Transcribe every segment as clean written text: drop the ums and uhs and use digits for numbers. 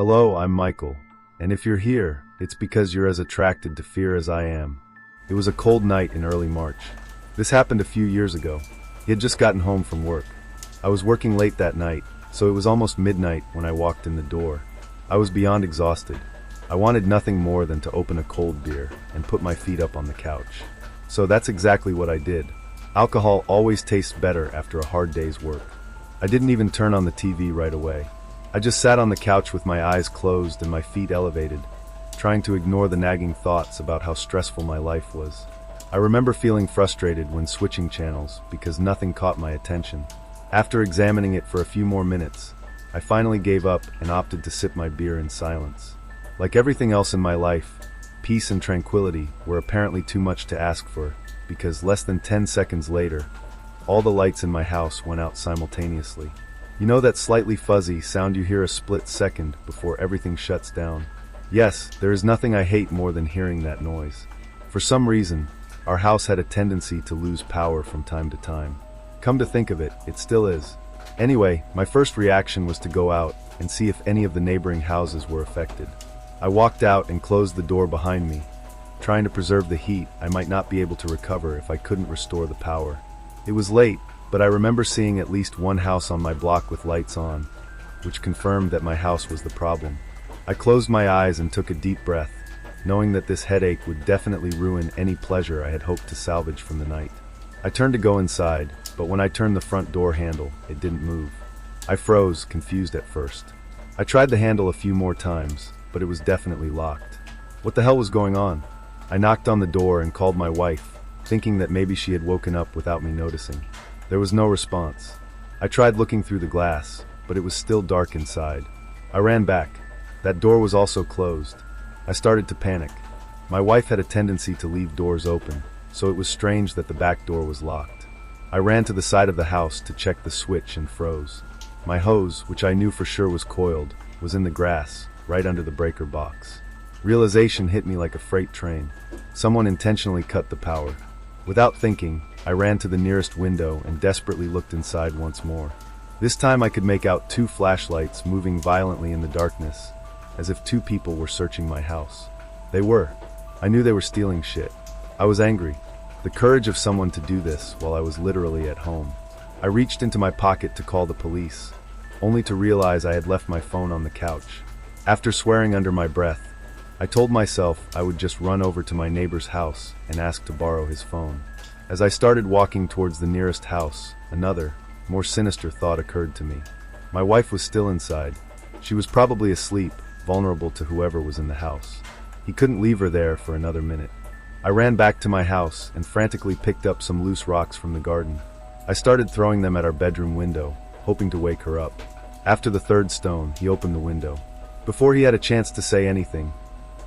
Hello, I'm Michael, and if you're here, it's because you're as attracted to fear as I am. It was a cold night in early March. This happened a few years ago. He had just gotten home from work. I was working late that night, so it was almost midnight when I walked in the door. I was beyond exhausted. I wanted nothing more than to open a cold beer and put my feet up on the couch. So that's exactly what I did. Alcohol always tastes better after a hard day's work. I didn't even turn on the TV right away. I just sat on the couch with my eyes closed and my feet elevated, trying to ignore the nagging thoughts about how stressful my life was. I remember feeling frustrated when switching channels because nothing caught my attention. After examining it for a few more minutes, I finally gave up and opted to sip my beer in silence. Like everything else in my life, peace and tranquility were apparently too much to ask for, because less than 10 seconds later, all the lights in my house went out simultaneously. You know that slightly fuzzy sound you hear a split second before everything shuts down? Yes, there is nothing I hate more than hearing that noise. For some reason, our house had a tendency to lose power from time to time. Come to think of it, it still is. Anyway, my first reaction was to go out and see if any of the neighboring houses were affected. I walked out and closed the door behind me, trying to preserve the heat I might not be able to recover if I couldn't restore the power. It was late, but I remember seeing at least one house on my block with lights on, which confirmed that my house was the problem. I closed my eyes and took a deep breath, knowing that this headache would definitely ruin any pleasure I had hoped to salvage from the night. I turned to go inside, but when I turned the front door handle, it didn't move. I froze, confused at first. I tried the handle a few more times, but it was definitely locked. What the hell was going on? I knocked on the door and called my wife, thinking that maybe she had woken up without me noticing. There was no response. I tried looking through the glass, but it was still dark inside. I ran back. That door was also closed. I started to panic. My wife had a tendency to leave doors open, so it was strange that the back door was locked. I ran to the side of the house to check the switch and froze. My hose, which I knew for sure was coiled, was in the grass, right under the breaker box. Realization hit me like a freight train. Someone intentionally cut the power. Without thinking, I ran to the nearest window and desperately looked inside once more. This time I could make out two flashlights moving violently in the darkness, as if two people were searching my house. They were. I knew they were stealing shit. I was angry. The courage of someone to do this while I was literally at home. I reached into my pocket to call the police, only to realize I had left my phone on the couch. After swearing under my breath, I told myself I would just run over to my neighbor's house and ask to borrow his phone. As I started walking towards the nearest house, another, more sinister thought occurred to me. My wife was still inside. She was probably asleep, vulnerable to whoever was in the house. He couldn't leave her there for another minute. I ran back to my house and frantically picked up some loose rocks from the garden. I started throwing them at our bedroom window, hoping to wake her up. After the third stone, he opened the window. Before he had a chance to say anything,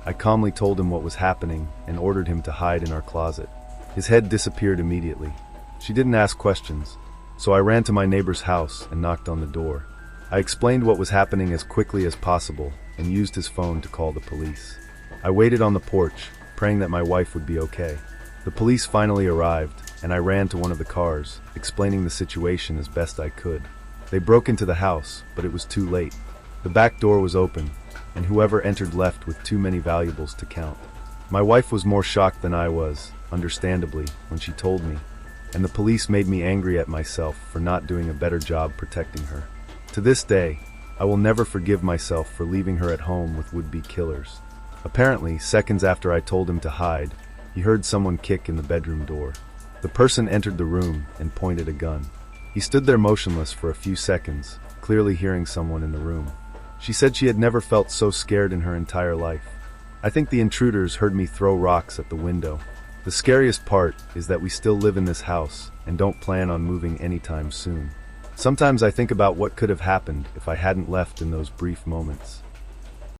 I calmly told him what was happening and ordered him to hide in our closet. His head disappeared immediately. She didn't ask questions, so I ran to my neighbor's house and knocked on the door. I explained what was happening as quickly as possible and used his phone to call the police. I waited on the porch, praying that my wife would be okay. The police finally arrived, and I ran to one of the cars, explaining the situation as best I could. They broke into the house, but it was too late. The back door was open, and whoever entered left with too many valuables to count. My wife was more shocked than I was, understandably, when she told me, and the police made me angry at myself for not doing a better job protecting her. To this day, I will never forgive myself for leaving her at home with would-be killers. Apparently, seconds after I told him to hide, he heard someone kick in the bedroom door. The person entered the room and pointed a gun. He stood there motionless for a few seconds, clearly hearing someone in the room. She said she had never felt so scared in her entire life. I think the intruders heard me throw rocks at the window. The scariest part is that we still live in this house and don't plan on moving anytime soon. Sometimes I think about what could have happened if I hadn't left in those brief moments.